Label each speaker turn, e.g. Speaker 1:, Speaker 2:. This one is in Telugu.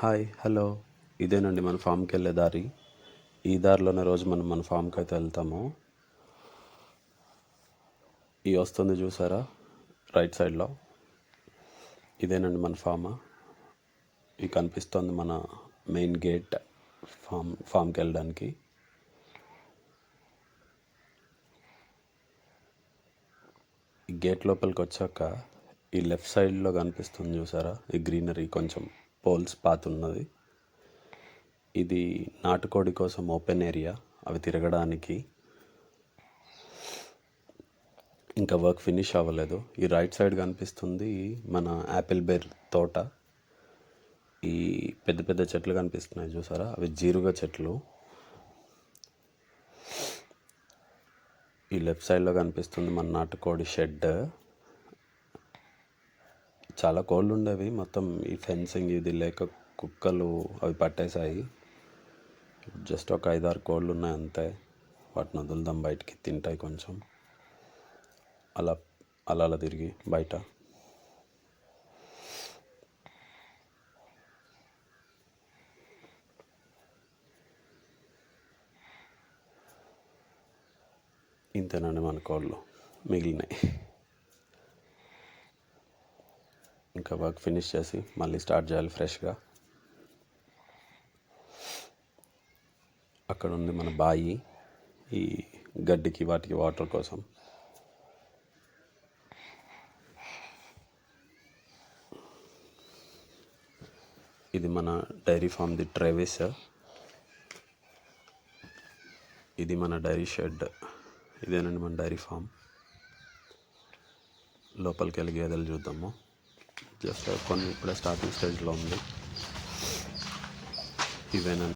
Speaker 1: హాయ్ హలో ఇదేనండి మన ఫామ్కి వెళ్ళే దారి. ఈ దారిలోనే రోజు మనం మన ఫామ్కి అయితే వెళ్తాము. ఈ వస్తుంది చూసారా రైట్ సైడ్లో, ఇదేనండి మన ఈ కనిపిస్తుంది మన మెయిన్ గేట్ ఫామ్కి వెళ్ళడానికి. ఈ గేట్ లోపలికి వచ్చాక ఈ లెఫ్ట్ సైడ్లో కనిపిస్తుంది చూసారా, ఈ గ్రీనరీ కొంచెం పోల్స్ పాత్ ఉన్నది. ఇది నాటుకోడి కోసం ఓపెన్ ఏరియా, అవి తిరగడానికి. ఇంకా వర్క్ ఫినిష్ అవ్వలేదు. ఈ రైట్ సైడ్ కనిపిస్తుంది మన యాపిల్ బేర్ తోట. ఈ పెద్ద పెద్ద చెట్లు కనిపిస్తున్నాయి చూసారా, అవి జీరుగా చెట్లు. ఈ లెఫ్ట్ సైడ్లో కనిపిస్తుంది మన నాటుకోడి షెడ్. చాలా కోళ్ళు ఉండేవి, మొత్తం ఈ ఫెన్సింగ్ ఇది లేక కుక్కలు అవి పట్టేశాయి. జస్ట్ ఒక 5-6 కోళ్ళు ఉన్నాయి అంతే. వాటిని వదులుదాం బయటికి, తింటాయి కొంచెం. అలా అలా తిరిగి బయట ఇంతేనండి మన కోళ్ళు మిగిలినాయి. ఇంకా వర్క్ ఫినిష్ చేసి మళ్ళీ స్టార్ట్ చేయాలి ఫ్రెష్గా. అక్కడ ఉంది మన బాయి, ఈ గడ్డికి వాటికి వాటర్ కోసం. ఇది మన డైరీ ఫామ్ది ట్రేవిస్. ఇది మన డైరీ షెడ్. ఇదేనండి మన డైరీ ఫామ్. లోపలికి వెళ్ళి గేదెలు చూద్దాము. జస్ట్ కొన్ని ఇప్పుడే స్టార్టింగ్ స్టేజ్లో ఉంది. ఇవేనండి.